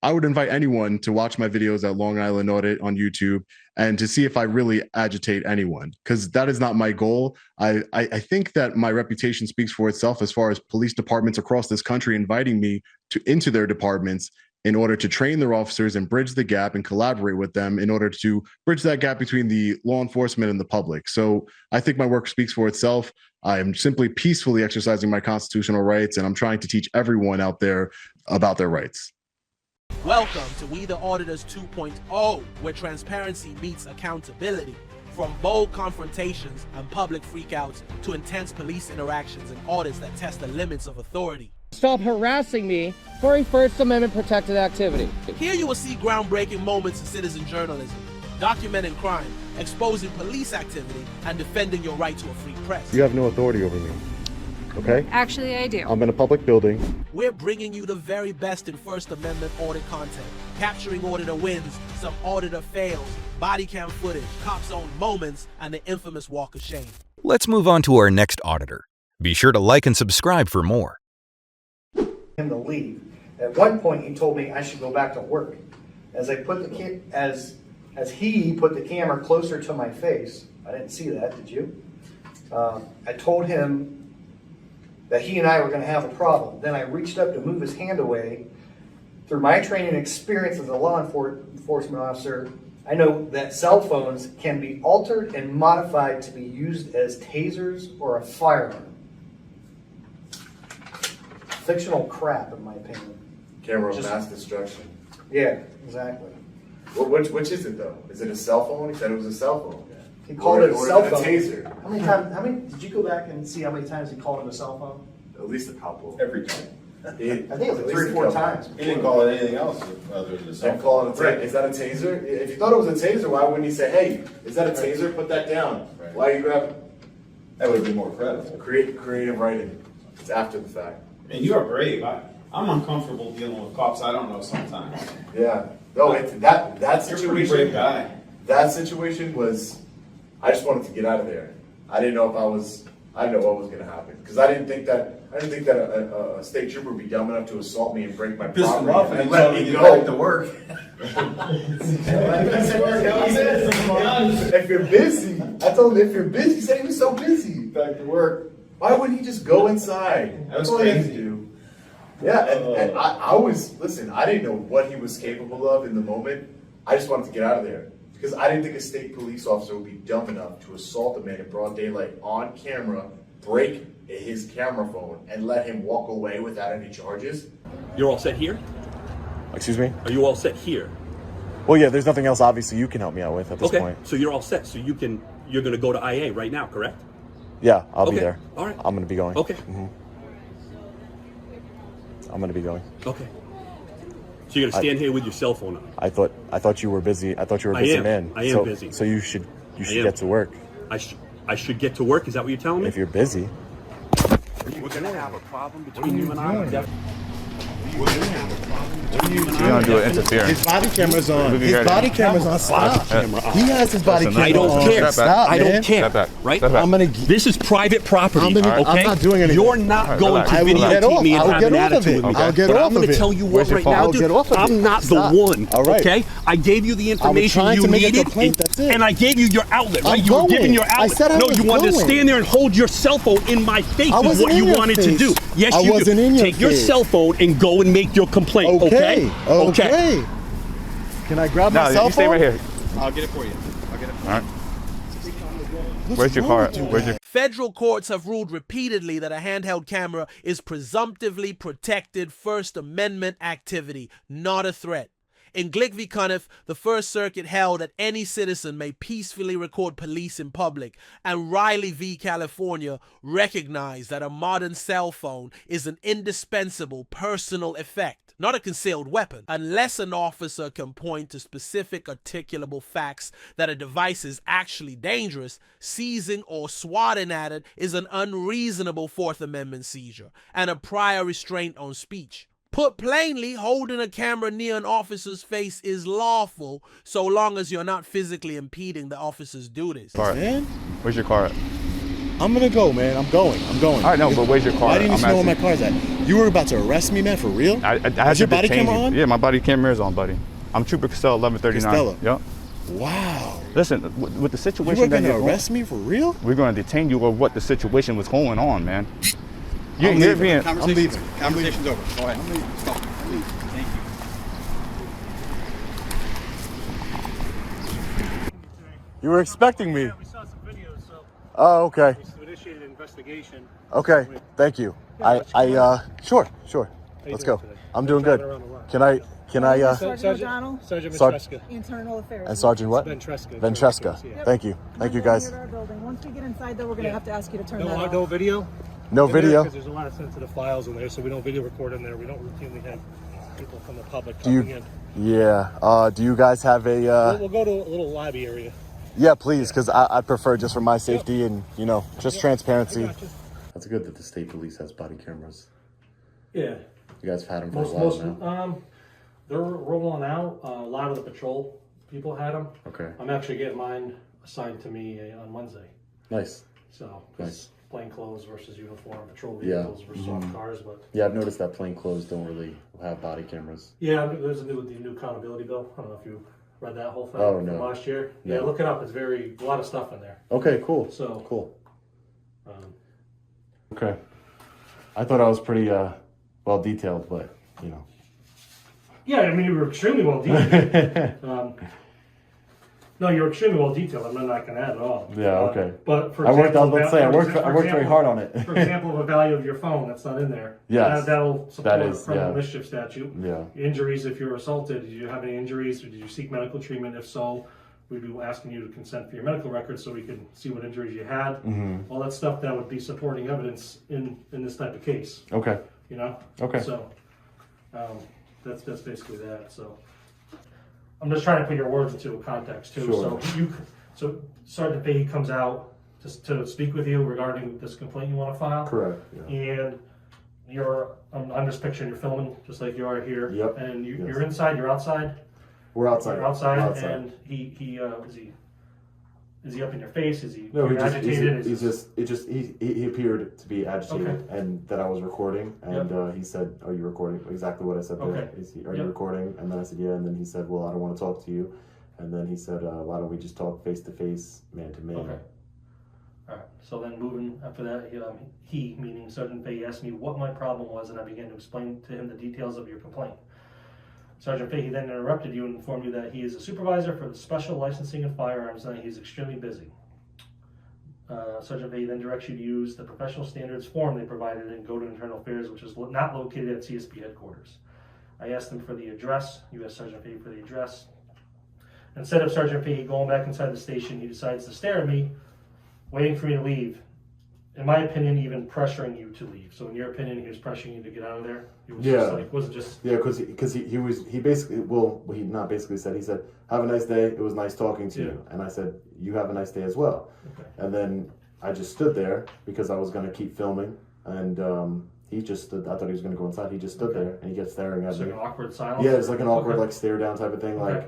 I would invite anyone to watch my videos at Long Island Audit on YouTube and to see if I really agitate anyone, because that is not my goal. I think that my reputation speaks for itself as far as police departments across this country inviting me into their departments in order to train their officers and bridge the gap and collaborate with them in order to bridge that gap between the law enforcement and the public. So I think my work speaks for itself. I am simply peacefully exercising my constitutional rights, and I'm trying to teach everyone out there about their rights. Welcome to We the Auditors 2.0, where transparency meets accountability. From bold confrontations and public freakouts to intense police interactions and audits that test the limits of authority. Stop harassing me for a First Amendment protected activity. Here you will see groundbreaking moments in citizen journalism, documenting crime, exposing police activity, and defending your right to a free press. You have no authority over me, okay? Actually, I do. I'm in a public building. We're bringing you the very best in First Amendment audit content, capturing auditor wins, some auditor fails, body cam footage, cops' own moments, and the infamous walk of shame. Let's move on to our next auditor. Be sure to like and subscribe for more. Him to leave. At one point, he told me I should go back to work. As I put the as he put the camera closer to my face, I didn't see that. Did you? I told him that he and I were going to have a problem. Then I reached up to move his hand away. Through my training and experience as a law enforcement officer, I know that cell phones can be altered and modified to be used as tasers or a firearm. Fictional crap, in my opinion. Camera of mass destruction. Yeah, exactly. Which is it though? Is it a cell phone? He said it was a cell phone. He called it a cell phone. A taser. How many? Did you go back and see how many times he called it a cell phone? At least a couple. Every time. I think it was like 3 or 4 times. He didn't call it anything else other than a cell phone. Call it a taser. Is that a taser? If you thought it was a taser, why wouldn't he say, "Hey, is that a taser? Put that down." Right. Why are you grabbing? That would be more credible. Creative writing. It's after the fact. Man, you are brave. I'm uncomfortable dealing with cops I don't know sometimes. Yeah. No, that situation. You're a pretty brave guy. That situation was. I just wanted to get out of there. I didn't know what was going to happen because I didn't think that a state trooper would be dumb enough to assault me and break my property and let me go back to work. If you're busy, I told him if you're busy. He said he was so busy. Back to work. Why wouldn't he just go inside? That was That's all he had crazy. to do. Yeah, and I was, listen, I didn't know what he was capable of in the moment. I just wanted to get out of there. Because I didn't think a state police officer would be dumb enough to assault a man in broad daylight on camera, break his camera phone, and let him walk away without any charges. You're all set here? Excuse me? Are you all set here? Well, yeah, there's nothing else obviously you can help me out with at this point. So you're all set. So you're going to go to IA right now, correct? Yeah, I'll be there. All right. I'm going to be going. Okay. Mm-hmm. I'm going to be going. Okay. So you're gonna stand here with your cell phone on? I thought you were busy. I thought you were a busy man. I am busy. So you should get to work. I should get to work. Is that what you're telling me? If you're busy. We're gonna have a problem between you and I. You don't do interference. His body camera's on. His body camera's on. Stop. He has his body camera on. I don't care. Stop, I don't man. care. Step back. Right? Step back. This is private property. Okay? I'm not doing anything. You're not going to I will get videotape off. me and I'll have get an off of attitude it. with me. I'll get But off I'm going of to it. tell you Where's what your right phone? now, I'll dude. get off of I'm it. not Stop. the one. All right. Okay? I gave you the information trying you to make a needed, complaint, that's it. and I gave you your outlet. Right? I'm You were going. giving your I outlet. said I No, was you wanted to going. stand there and hold your cell phone in my face. I Is wasn't what you in your wanted to face. do. Yes, I you wasn't do. in your Take your face. cell phone and go and make your complaint. Okay. Okay. Can I grab my cell phone? You stay right here. I'll get it for you. All right. Where's your car? Where's your? Federal courts have ruled repeatedly that a handheld camera is presumptively protected First Amendment activity, not a threat. In Glick v. Cunniff, the First Circuit held that any citizen may peacefully record police in public, and Riley v. California recognized that a modern cell phone is an indispensable personal effect, not a concealed weapon, unless an officer can point to specific articulable facts that a device is actually dangerous. Seizing or swatting at it is an unreasonable Fourth Amendment seizure and a prior restraint on speech. Put plainly, holding a camera near an officer's face is lawful so long as you're not physically impeding the officer's duties. Man, Where's your car at? I'm gonna go, man. I'm going. All right, no, but where's your car? Why do you need to know where my asking. car's at? You were about to arrest me, man, for real? I had Is your to body detain camera you. on? Yeah, my body camera is on, buddy. I'm Trooper Costello, 1139. Costello? Yep. Wow. Listen, with the You situation were that gonna you're arrest me for real? we're going to detain you over what the situation was going on, man. You're leaving. being... I'm leaving. Conversation's over. Go ahead. Stop. Thank you. You were expecting me. Yeah, we saw some videos, so Oh, okay. we initiated an investigation. Okay. Thank you. Sure. Let's go. today? I'm doing good. Can I, Sergeant O'Donnell, Sergeant Sarge- Ventresca. Internal Affairs. and Sergeant what? Ventresca. Ventresca. Yeah. Thank you. Thank you, guys. Near our building. Once we get inside, though, we're going to have to ask you to turn that No, off. no video? No video? Because there's a lot of sensitive files in there, so we don't video record in there. We don't routinely have people from the public Do you? coming in. Yeah. Do you guys have a? We'll go to a little lobby area. Yeah, please, because I prefer just for my safety and just transparency. That's good that the state police has body cameras. Yeah. You guys have had them for a while now. They're rolling out. A lot of the patrol people had them. Okay. I'm actually getting mine assigned to me on Wednesday. Nice. So, Nice. plain clothes versus uniform, patrol Yeah. vehicles versus off cars, but Yeah, I've noticed that plain clothes don't really have body cameras. yeah, there's the new accountability bill. I don't know if you read that whole thing Oh, from no. last year. No. Yeah, look it up. It's a lot of stuff in there. Okay, cool. So Cool. um, Okay. I thought I was pretty well detailed, but yeah, I mean you were extremely well detailed. No, you're extremely well detailed. I'm not knocking that at all. Yeah, okay. But for I worked example, very hard on it. For example, the value of your phone that's not in there. Yes. That'll support That is, criminal yeah. mischief statute. Yeah. Injuries, if you're assaulted, did you have any injuries or did you seek medical treatment? If so, we'd be asking you to consent for your medical records so we can see what injuries you had. Mm-hmm. All that stuff that would be supporting evidence in this type of case. Okay. You know? Okay. So that's basically that. So I'm just trying to put your words into a context too. Sure. So Sergeant Fahey comes out to speak with you regarding this complaint you want to file. Correct. Yeah. And I'm just picturing you're filming just like you are here. Yep. And Yes. you're inside, you're outside. We're outside. You're outside, We're outside. and is he up in your face? Is he No, agitated? he appeared to be agitated, Okay. and that I was recording, and he said, "Are you recording?" Exactly what I said there. Okay. Are you recording? And then I said, "Yeah," and then he said, "Well, I don't want to talk to you," and then he said, "Why don't we just talk face to face, man to man?" Okay. All right. So then moving after that, he, meaning Sergeant Fahey, asked me what my problem was, and I began to explain to him the details of your complaint. Sergeant Fahey then interrupted you and informed you that he is a supervisor for the special licensing of firearms and that he is extremely busy. Sergeant Fahey then directs you to use the professional standards form they provided and go to Internal Affairs, which is not located at CSP headquarters. I asked him for the address. You asked Sergeant Fahey for the address. Instead of Sergeant Fahey going back inside the station, he decides to stare at me, waiting for me to leave. In my opinion, even pressuring you to leave. So in your opinion, he was pressuring you to get out of there? It was just like, was it just... Yeah, because he basically, he not basically said, he said, "Have a nice day, it was nice talking to you." And I said, "You have a nice day as well." Okay. And then I just stood there because I was going to keep filming, and he just stood, I thought he was going to go inside, he just stood there, and he kept staring at It's me. like an awkward silence? Yeah, it's like an awkward, Okay. like, stare down type of thing, Okay.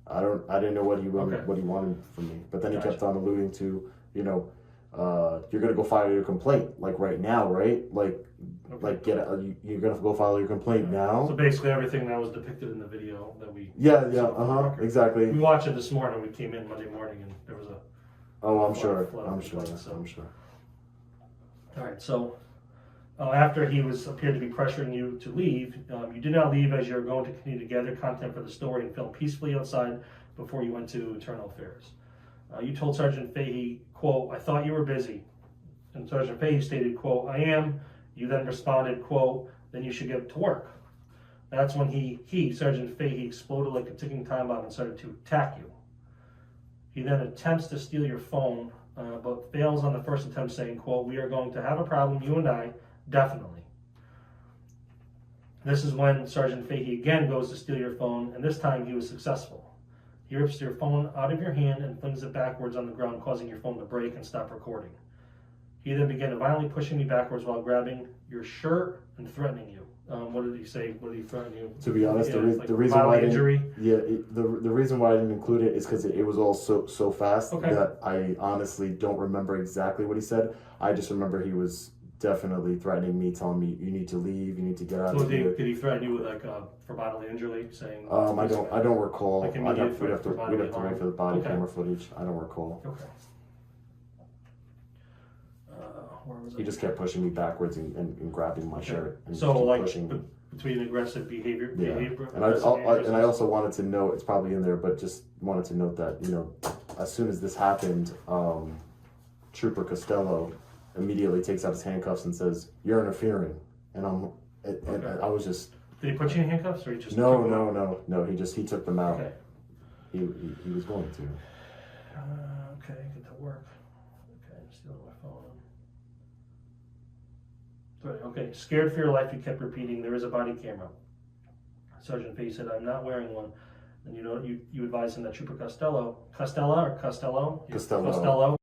like, I didn't know what he wanted, Okay. what he wanted from me. But then he Gotcha. kept on alluding to, you're gonna go file your complaint, like right now, right? Like you're gonna go file your complaint now. So basically everything that was depicted in the video that we... Yeah, saw for the record. exactly. We watched it this morning. We came in Monday morning and there was a... Oh, I'm flood sure. of complaints, so- I'm sure. All right, so after he appeared to be pressuring you to leave, you did not leave as you're going to continue to gather content for the story and film peacefully outside before you went to Internal Affairs. You told Sergeant Fahey, quote, "I thought you were busy." And Sergeant Fahey stated, quote, "I am." You then responded, quote, "Then you should get to work." That's when Sergeant Fahey, exploded like a ticking time bomb and started to attack you. He then attempts to steal your phone, but fails on the first attempt, saying, quote, "We are going to have a problem, you and I, definitely." This is when Sergeant Fahey again goes to steal your phone, and this time he was successful. He rips your phone out of your hand and flings it backwards on the ground, causing your phone to break and stop recording. He then began violently pushing me backwards while grabbing your shirt and threatening you. What did he say? What did he threaten you? To be honest, Yeah, the reason why I didn't, injury. the reason why I didn't include it is because it was all so fast Okay. that I honestly don't remember exactly what he said. I just remember he was definitely threatening me, telling me you need to leave, you need to get out So of here. did he threaten you with like for bodily injury, saying? I don't recall. Like We'd have to for bodily wait harm? for the body Okay. camera footage. I don't recall. Okay. Where was He it? just kept pushing me backwards and grabbing my shirt and So keep like pushing me. between aggressive behavior, Yeah, and aggressive behavior I also wanted to note, it's probably in there, but just wanted to note that, you know, as soon as this happened, Trooper Costello immediately takes out his handcuffs and says, "You're interfering," and I was just. Did he put you in handcuffs, or he just? No. He took them out. Okay. He was going to. Okay, get to work. Okay, I'm stealing my phone. Okay, scared for your life, you kept repeating, "There is a body camera." Sergeant Fahey said, "I'm not wearing one." And you advised him that Trooper Costello.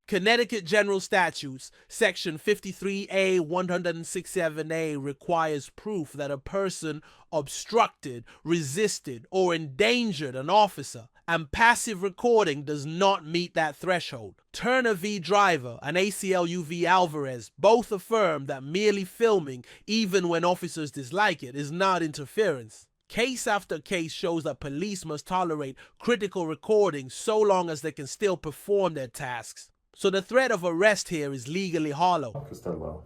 Connecticut General Statutes, Section 53A 167A requires proof that a person obstructed, resisted, or endangered an officer, and passive recording does not meet that threshold. Turner v. Driver and ACLU v. Alvarez both affirm that merely filming, even when officers dislike it, is not interference. Case after case shows that police must tolerate critical recording so long as they can still perform their tasks. So the threat of arrest here is legally hollow. Costello.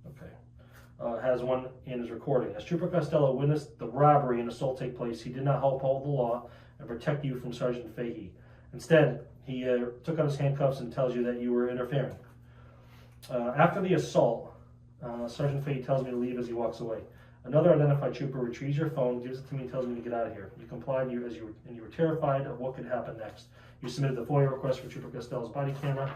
Okay. Has one in his recording. As Trooper Costello witnessed the robbery and assault take place, he did not uphold the law and protect you from Sergeant Fahey. Instead, he took out his handcuffs and tells you that you were interfering. After the assault, Sergeant Fahey tells me to leave as he walks away. Another identified trooper retrieves your phone, gives it to me, tells me to get out of here. You complied, you were terrified of what could happen next. You submitted the FOIA request for Trooper Costello's body camera.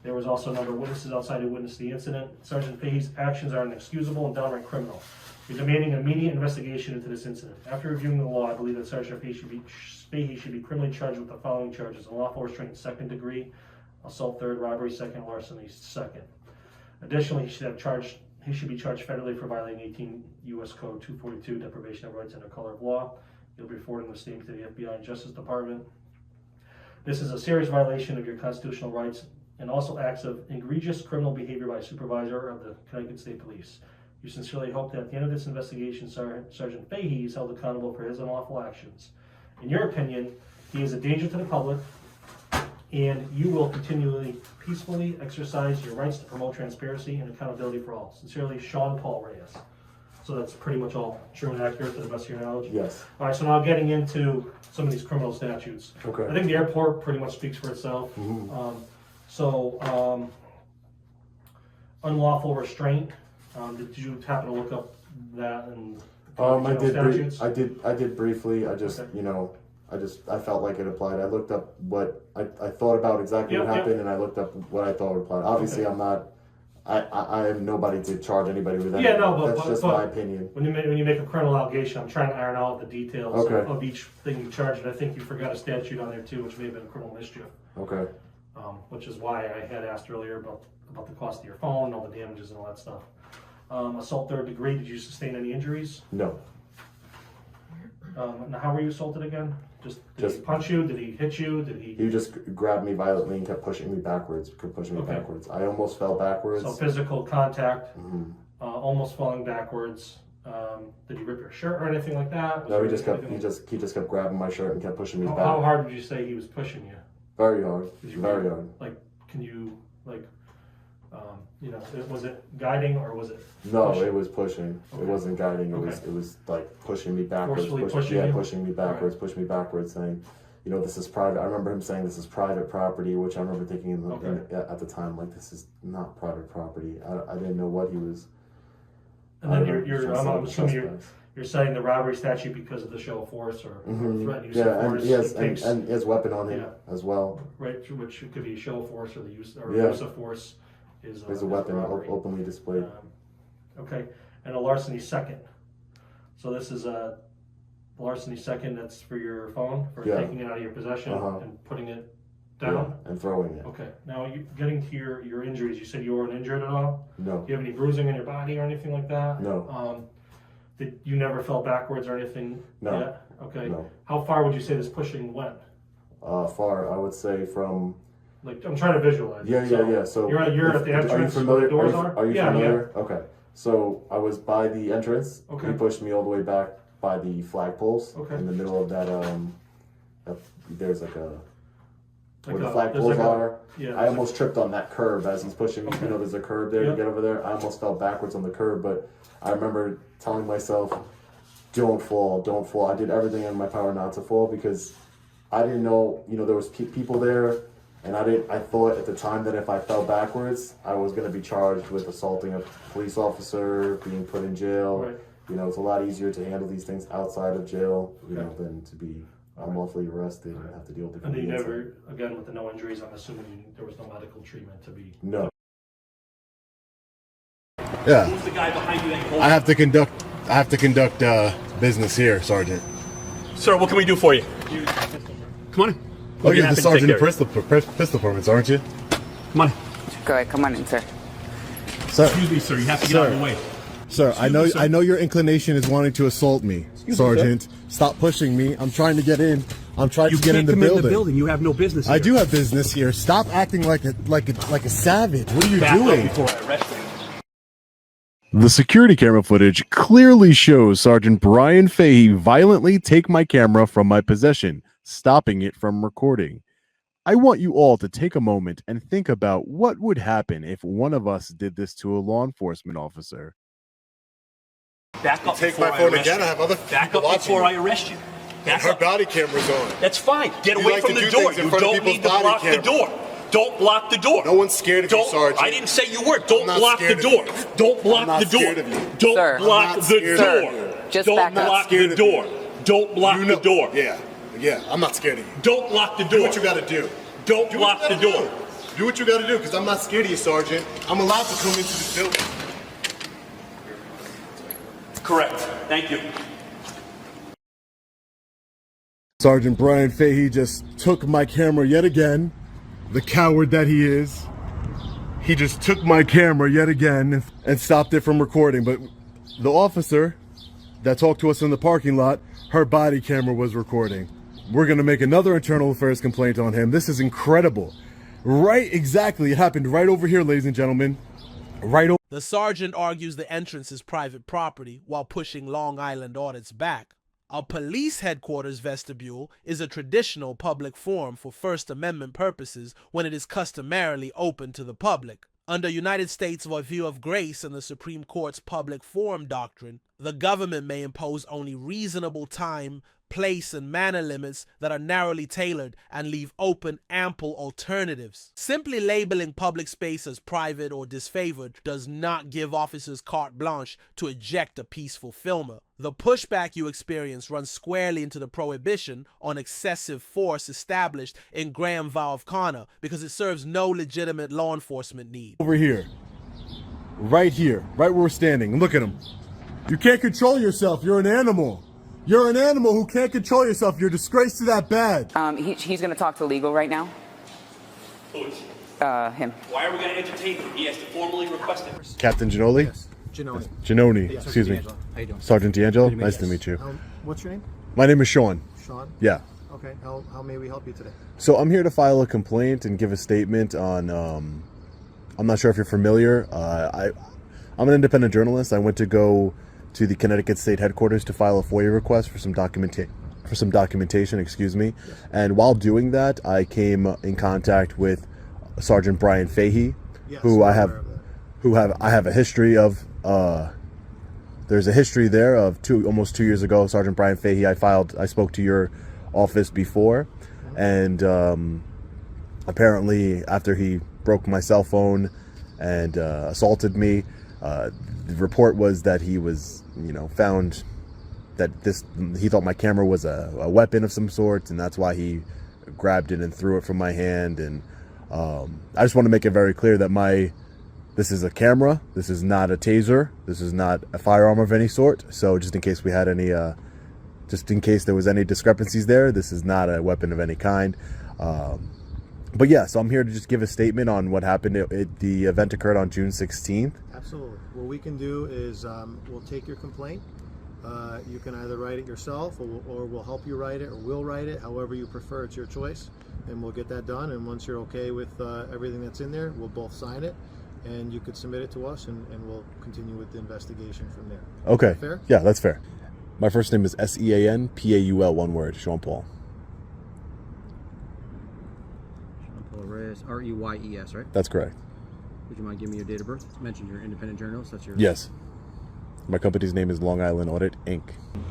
There was also a number of witnesses outside who witnessed the incident. Sergeant Fahey's actions are inexcusable and downright criminal. You're demanding an immediate investigation into this incident. After reviewing the law, I believe that Sergeant Fahey should be criminally charged with the following charges: unlawful restraint second degree, assault third, robbery second, larceny second. Additionally, he should be charged federally for violating 18 U.S. Code 242, deprivation of rights under color of law. You'll be forwarding the statement to the FBI and Justice Department. This is a serious violation of your constitutional rights and also acts of egregious criminal behavior by a supervisor of the Connecticut State Police. You sincerely hope that at the end of this investigation, Sergeant Fahey is held accountable for his unlawful actions. In your opinion, he is a danger to the public, and you will continually peacefully exercise your rights to promote transparency and accountability for all. Sincerely, Sean Paul Reyes. So that's pretty much all true and accurate to the best of your knowledge? Yes. All right, so now getting into some of these criminal statutes. Okay. I think the airport pretty much speaks for itself. Unlawful restraint. Did you happen to look up that and I did briefly. I just, I felt like it applied. I looked up what I thought about exactly what happened, and I looked up what I thought applied. Obviously, I am nobody to charge anybody with anything. That's just my opinion. When you make a criminal allegation, I'm trying to iron out the details of each thing you charge, and I think you forgot a statute on there too, which may have been criminal mischief. Okay. Which is why I had asked earlier about the cost of your phone, all the damages and all that stuff. Assault third degree, did you sustain any injuries? No. Now, how were you assaulted again? Did he punch you? Did he hit you? He just grabbed me violently and kept pushing me backwards. Backwards. I almost fell backwards. So physical contact, almost falling backwards. Did he rip your shirt or anything like that? No, he just kept grabbing my shirt and kept pushing me back. How hard would you say he was pushing you? Very hard. Very hard. Like, can you was it guiding or was it? No, pushing? it was pushing. Okay. It wasn't guiding. It was like pushing me backwards. Pushing me backwards. Right. Pushing me backwards, saying, this is private. I remember him saying this is private property, which I remember thinking at the time, like, this is not private property. I didn't know what he was. And then I'm assuming you're citing the robbery statute because of the show of force or threat use of force. And his weapon on him as well. Right, which could be show of force or the use of force is a weapon openly displayed. Okay, and a larceny second. So this is a larceny second. That's for your phone, for taking it out of your possession and putting it down and throwing it. Okay. Now getting to your injuries. You said you weren't injured at all. No. Do you have any bruising on your body or anything like that? No. Did you never fell backwards or anything? No. Yet? Okay. No. How far would you say this pushing went? Far. I would say from Like, I'm trying to visualize. Yeah. So you're at the entrance. Are you familiar? Where the doors are? Are you familiar? Okay. So I was by the entrance. Okay. He pushed me all the way back by the flagpoles. Okay. In the middle of that, there's like a where the there's flagpoles are. Yeah. I almost tripped on that curb as he's pushing me. Okay. You know, there's a curb there to get over there. I almost fell backwards on the curb, but I remember telling myself, "Don't fall, don't fall." I did everything in my power not to fall because I didn't know. You know, there was people there, and I thought at the time that if I fell backwards, I was going to be charged with assaulting a police officer, being put in jail. Right. You know, it's a lot easier to handle these things outside of jail, you know, than to be unlawfully arrested and have to deal with And different you things. never, again, with the no injuries, I'm assuming there was no medical treatment to be. No. Yeah. Who's the guy behind you that you I have to conduct business here, Sergeant. Sir, what can we do for you? Come on. Oh, you're the Sergeant Pistol Permits, aren't you? Come on. Go ahead, come on in, sir. Sir, Excuse me, sir. You have to get out of the way. Sir, I know your inclination is wanting to assault me, Sergeant. Stop pushing me. I'm trying to get in. I'm trying to get in the building. You have no business here. I do have business here. Stop acting like a savage. What are you doing? Before I arrest you. The security camera footage clearly shows Sergeant Bryan Fahey violently take my camera from my possession, stopping it from recording. I want you all to take a moment and think about what would happen if one of us did this to a law enforcement officer. Back up Take before my I phone arrest again. you. I have other Back people up watching before you. I arrest you. Back Her up. body camera's on. That's fine. Get You away like from to the do door. things in You front of don't people's need to body block the camera. door. Don't block the door. No one's scared of you, Sergeant. I didn't say you were. Don't not block the scared of door. you. Don't block not the door. scared of you. Don't Sir. block I'm not the scared of door. you. Just Don't back up. block scared the of you. door. Don't block the door. Yeah. I'm not scared of you. Don't block the Do door. what you got to do. Don't Do block what the you gotta door. do. Do what you got to do, because I'm not scared of you, Sergeant. I'm allowed to come into this building. Correct. Thank you. Sergeant Bryan Fahey just took my camera yet again, the coward that he is. He just took my camera yet again and stopped it from recording. But the officer that talked to us in the parking lot, her body camera was recording. We're gonna make another internal affairs complaint on him. This is incredible. Right, exactly. It happened right over here, ladies and gentlemen. Right over. The sergeant argues the entrance is private property while pushing Long Island Audit's back. A police headquarters vestibule is a traditional public forum for First Amendment purposes when it is customarily open to the public. Under United States Review of Grace and the Supreme Court's Public Forum Doctrine, the government may impose only reasonable time, place, and manner limits that are narrowly tailored and leave open ample alternatives. Simply labeling public space as private or disfavored does not give officers carte blanche to eject a peaceful filmer. The pushback you experience runs squarely into the prohibition on excessive force established in Graham Vow of Connor because it serves no legitimate law enforcement need. Over here. Right here. Right where we're standing. Look at him. You can't control yourself. You're an animal. You're an animal who can't control yourself. You're a disgrace to that badge. He's going to talk to legal right now. Who's? Him. Why are we going to entertain him? He has to formally request it. Captain Ginoli? Yes. Giannone. Giannone, Yeah, excuse me. D'Angelo. How you doing? Sergeant D'Angelo, Good nice to you. meet you. What's your name? My name is Sean. Sean? Yeah. Okay. How may we help you today? So I'm here to file a complaint and give a statement on, I'm not sure if you're familiar. I'm an independent journalist. I went to go to the Connecticut state headquarters to file a FOIA request for some documentation, excuse me. Yes. And while doing that, I came in contact with Sergeant Bryan Fahey, Yes, who I I'm aware of that. have a history of. There's a history there of almost 2 years ago. Sergeant Bryan Fahey, I spoke to your office before, and apparently after he broke my cell phone and assaulted me, the report was that he was, found that he thought my camera was a weapon of some sort, and that's why he grabbed it and threw it from my hand. And I just want to make it very clear that this is a camera. This is not a taser. This is not a firearm of any sort. So just in case we had any, just in case there was any discrepancies there, this is not a weapon of any kind. But yeah, so I'm here to just give a statement on what happened. The event occurred on June 16th. Absolutely. What we can do is we'll take your complaint. You can either write it yourself or we'll help you write it, or we'll write it, however you prefer. It's your choice. and we'll get that done. And once you're okay with everything that's in there, we'll both sign it, and you could submit it to us, and we'll continue with the investigation from there. Okay. Fair? Yeah, that's fair. My first name is Sean Paul, one word, Sean Paul. Sean Paul Reyes, Reyes, right? That's correct. Would you mind giving me your date of birth? You mentioned you're an independent journalist. That's your... Yes. My company's name is Long Island Audit, Inc.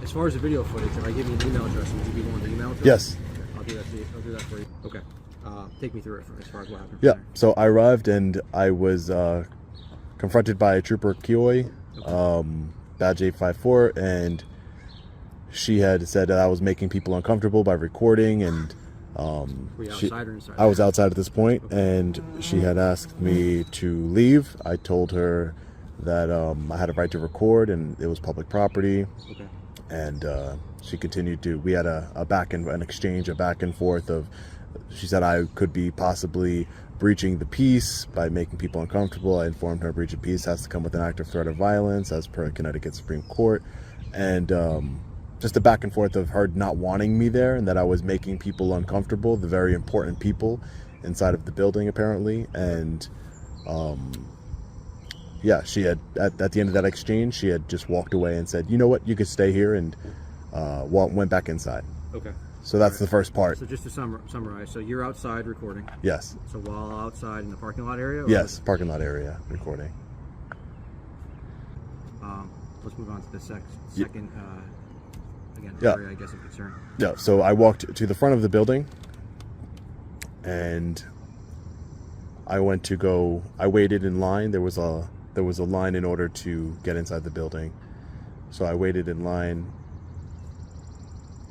As far as the video footage, if I give you an email address, would you be willing to email it to Yes. us? Okay, I'll do that to you. I'll do that for you. Okay. Take me through it as far as what happened. Yeah. So I arrived and I was confronted by Trooper Kioi, badge 854, and she had said that I was making people uncomfortable by recording, and were you outside or inside? I was outside at this point, and she had asked me to leave. I told her that I had a right to record and it was public property. Okay. And she continued to, we had an exchange, a back and forth of, she said I could be possibly breaching the peace by making people uncomfortable. I informed her breach of peace has to come with an active threat of violence as per Connecticut Supreme Court. And just a back and forth of her not wanting me there, and that I was making people uncomfortable, the very important people inside of the building apparently. And yeah, she had, at the end of that exchange, she had just walked away and said, you know what, you could stay here, and went back inside. Okay. So that's the first part. So just to summarize, so you're outside recording. Yes. So while outside in the parking lot area? Or yes, parking lot area recording. Let's move on to the second Yeah. area, I guess, of concern. Yeah, so I walked to the front of the building, and I waited in line. There was a line in order to get inside the building. So I waited in line,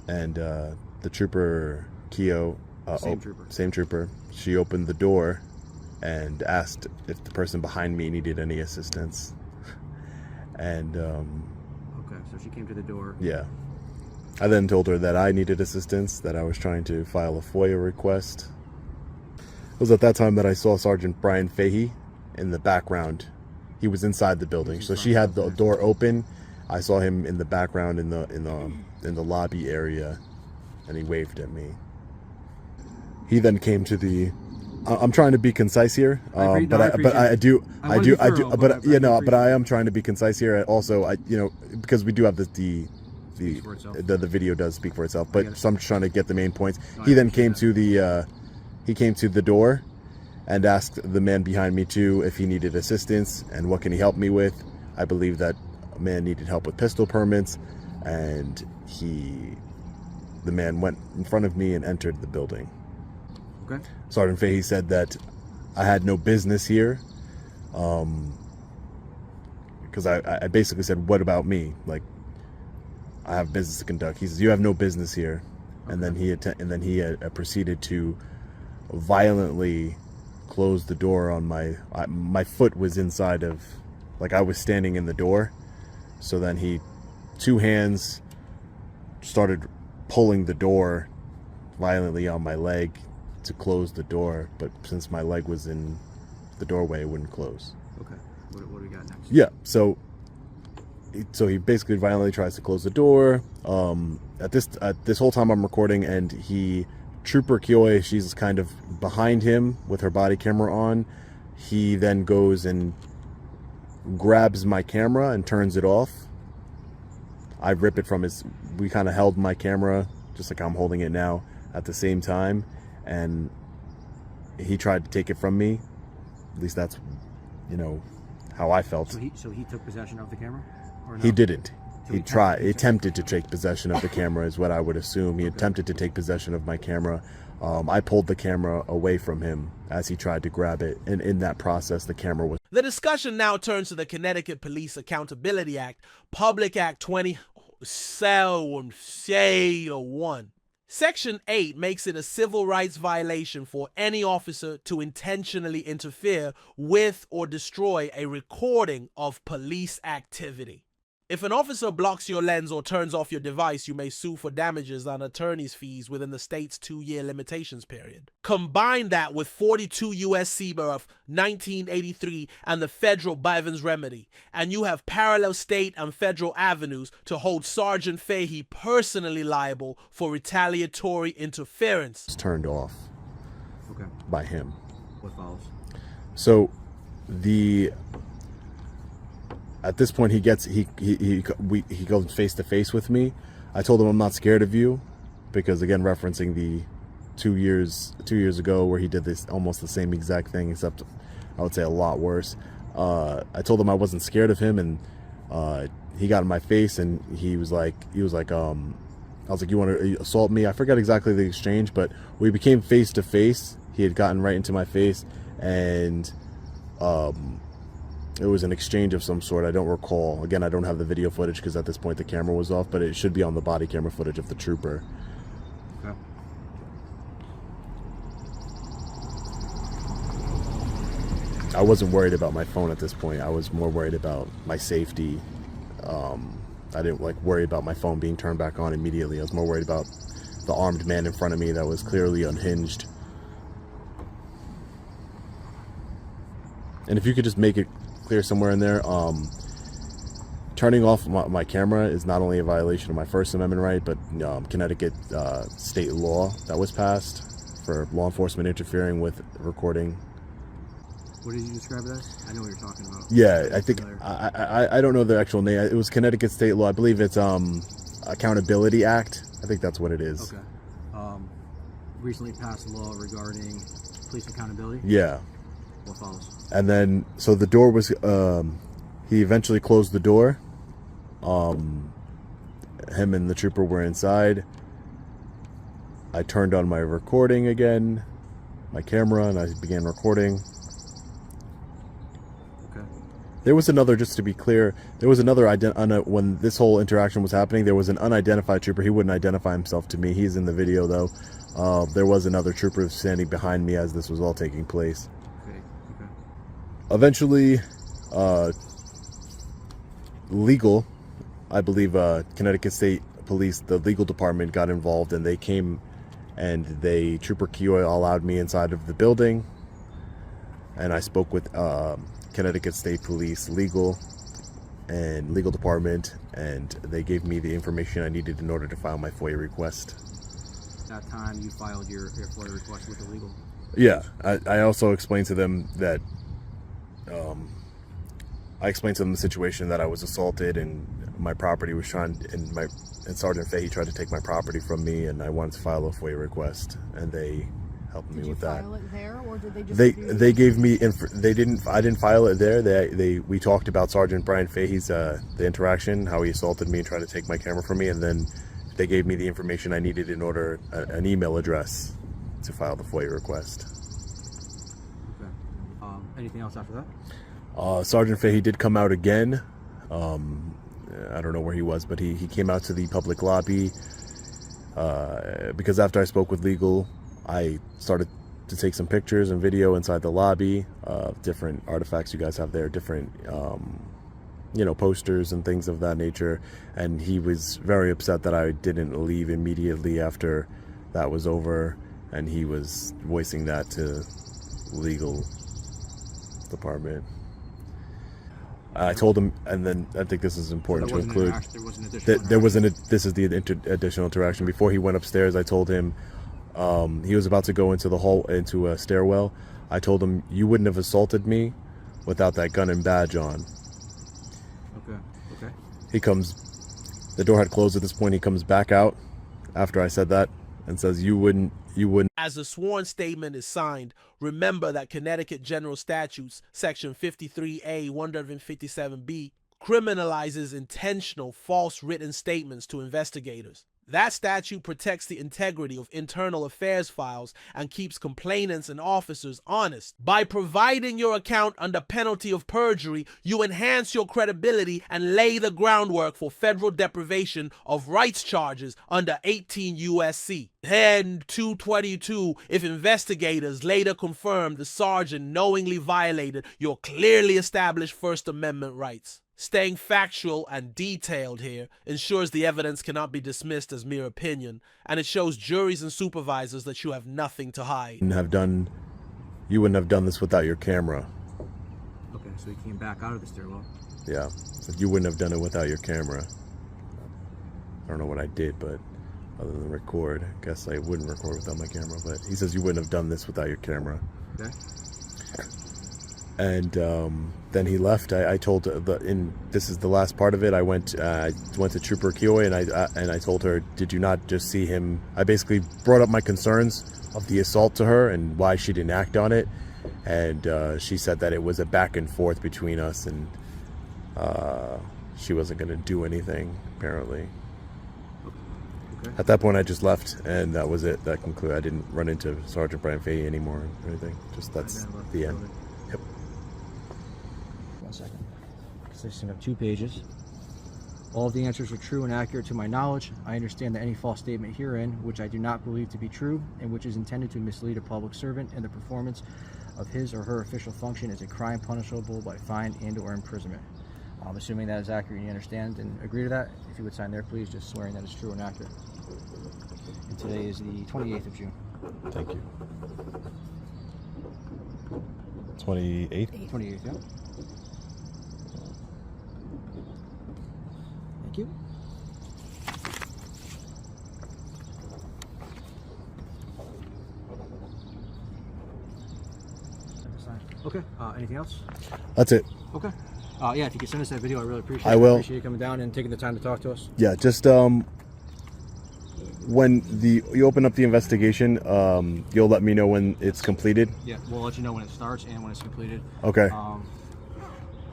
and the trooper, Keo, same trooper, she opened the door and asked if the person behind me needed any assistance. And okay, so she came to the door. Yeah. I then told her that I needed assistance, that I was trying to file a FOIA request. It was at that time that I saw Sergeant Bryan Fahey in the background. He was inside the building, so she had the door open. I saw him in the background in the lobby area, and he waved at me. He then came to the. I'm trying to be concise here, but I am trying to be concise here. Also, because we do have the video does speak for itself, but so I'm just trying to get the main points. He then came to the door and asked the man behind me too if he needed assistance and what can he help me with. I believe that a man needed help with pistol permits, and the man went in front of me and entered the building. Okay. Sergeant Fahey said that I had no business here, because I basically said, what about me? Like, I have business to conduct. He says, you have no business here. Okay. And then he proceeded to violently close the door on my foot was inside of, like, I was standing in the door. So then he, two hands, started pulling the door violently on my leg to close the door, but since my leg was in the doorway, it wouldn't close. Okay. What do we got next? Yeah. So he basically violently tries to close the door. At this whole time I'm recording, and Trooper Kioi, she's kind of behind him with her body camera on. He then goes and grabs my camera and turns it off. I rip it from we kind of held my camera just like I'm holding it now at the same time, and he tried to take it from me. At least that's, how I felt. So he took possession of the camera? Or no? He didn't. So he attempted to take possession of the camera is what I would assume. He attempted to take possession of my camera. I pulled the camera away from him as he tried to grab it, and in that process, the camera was... The discussion now turns to the Connecticut Police Accountability Act, Public Act 2071. Section 8 makes it a civil rights violation for any officer to intentionally interfere with or destroy a recording of police activity. If an officer blocks your lens or turns off your device, you may sue for damages and attorney's fees within the state's 2-year limitations period. Combine that with 42 U.S.C. of 1983 and the federal Bivens remedy, and you have parallel state and federal avenues to hold Sergeant Fahey personally liable for retaliatory interference. Turned off. Okay. by him. What follows? So at this point he goes face to face with me. I told him I'm not scared of you, because again, referencing the 2 years ago where he did this almost the same exact thing, except I would say a lot worse. I told him I wasn't scared of him, and he got in my face, and he was like, I was like, you want to assault me? I forget exactly the exchange, but we became face to face. He had gotten right into my face, and it was an exchange of some sort. I don't recall. Again, I don't have the video footage because at this point the camera was off, but it should be on the body camera footage of the trooper. Okay. I wasn't worried about my phone at this point. I was more worried about my safety. I didn't worry about my phone being turned back on immediately. I was more worried about the armed man in front of me that was clearly unhinged. And if you could just make it clear somewhere in there, turning off my camera is not only a violation of my First Amendment right, but Connecticut state law that was passed for law enforcement interfering with recording. What did you describe it as? I know what you're talking about. Yeah, I think I don't know the actual name. It was Connecticut state law. I believe it's Accountability Act. I think that's what it is. Okay. Recently passed a law regarding police accountability. Yeah. What follows? And then, so the door was, he eventually closed the door. Him and the trooper were inside. I turned on my recording again, my camera, and I began recording. Okay. There was another, just to be clear, there was another, when this whole interaction was happening, there was an unidentified trooper. He wouldn't identify himself to me. He's in the video, though. There was another trooper standing behind me as this was all taking place. Eventually, legal, I believe Connecticut State Police, the legal department got involved, and they came and Trooper Kioy allowed me inside of the building, and I spoke with Connecticut State Police legal department, and they gave me the information I needed in order to file my FOIA request. At that time, you filed your FOIA request with the legal? Yeah, I also explained to them that I explained to them the situation that I was assaulted and my property was and Sergeant Fahey tried to take my property from me, and I wanted to file a FOIA request, and they helped me with that. Did you file it there, or did they just? They gave me I didn't file it there. We talked about Sergeant Bryan Fahey's the interaction, how he assaulted me and tried to take my camera from me, and then they gave me the information I needed in order an email address to file the FOIA request. Anything else after that? Sergeant Fahey did come out again. I don't know where he was, but he came out to the public lobby because after I spoke with legal, I started to take some pictures and video inside the lobby of different artifacts you guys have there, different posters and things of that nature, and he was very upset that I didn't leave immediately after that was over, and he was voicing that to legal department. I told him, and then I think this is important to include. This is the additional interaction. Before he went upstairs, I told him he was about to go into a stairwell. I told him, you wouldn't have assaulted me without that gun and badge on. Okay. He comes, the door had closed at this point. He comes back out after I said that and says, you wouldn't. As the sworn statement is signed, remember that Connecticut General Statutes, Section 53A 157B, criminalizes intentional false written statements to investigators. That statute protects the integrity of internal affairs files and keeps complainants and officers honest. By providing your account under penalty of perjury, you enhance your credibility and lay the groundwork for federal deprivation of rights charges under 18 U.S.C. And 222, if investigators later confirm the sergeant knowingly violated your clearly established First Amendment rights. Staying factual and detailed here ensures the evidence cannot be dismissed as mere opinion, and it shows juries and supervisors that you have nothing to hide. You wouldn't have done this without your camera. Okay, so he came back out of the stairwell. Yeah, so you wouldn't have done it without your camera. I don't know what I did, but other than record. I guess I wouldn't record without my camera, but he says you wouldn't have done this without your camera. Okay. And then he left. I told this is the last part of it. I went to Trooper Kioy and I told her, did you not just see him? I basically brought up my concerns of the assault to her and why she didn't act on it, and she said that it was a back and forth between us, and she wasn't going to do anything apparently. Okay. At that point, I just left, and that was it. That concluded. I didn't run into Sergeant Bryan Fahey anymore or anything. Just that's the end. Yep. 1 second. Consisting of 2 pages. All of the answers were true and accurate to my knowledge. I understand that any false statement herein, which I do not believe to be true, and which is intended to mislead a public servant in the performance of his or her official function, is a crime punishable by fine and/or imprisonment. Assuming that is accurate and you understand and agree to that, if you would sign there, please, just swearing that it's true and accurate. And today is the 28th of June. Thank you. 28th? 28th, yeah. Thank you. Okay, anything else? That's it. Okay. Yeah, if you could send us that video, I really appreciate it. I will. I appreciate you coming down and taking the time to talk to us. Yeah, just when you open up the investigation, you'll let me know when it's completed. Yeah, we'll let you know when it starts and when it's completed. Okay.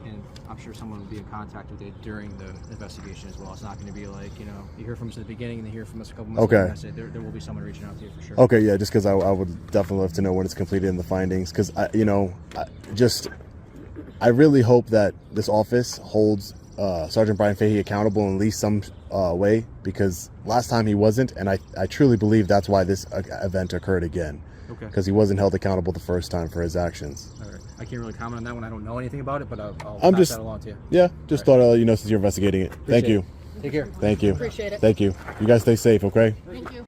And I'm sure someone will be in contact with it during the investigation as well. It's not going to be like, you hear from us at the beginning and then hear from us a couple months later. That's it. There will be someone reaching out to you for sure. Okay, yeah, just because I would definitely love to know when it's completed and the findings, because I really hope that this office holds Sergeant Bryan Fahey accountable in at least some way, because last time he wasn't, and I truly believe that's why this event occurred again. Okay. Because he wasn't held accountable the first time for his actions. All right. I can't really comment on that one. I don't know anything about it, but I'll pass that along to you. Yeah, just thought I'd let you know since you're investigating it. Thank you. Take care. Thank you. Appreciate it. Thank you. You guys stay safe, okay? Thank you.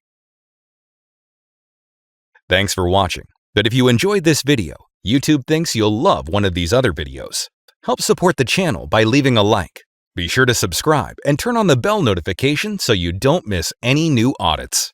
Thanks for watching. But if you enjoyed this video, YouTube thinks you'll love one of these other videos. Help support the channel by leaving a like. Be sure to subscribe and turn on the bell notification so you don't miss any new audits.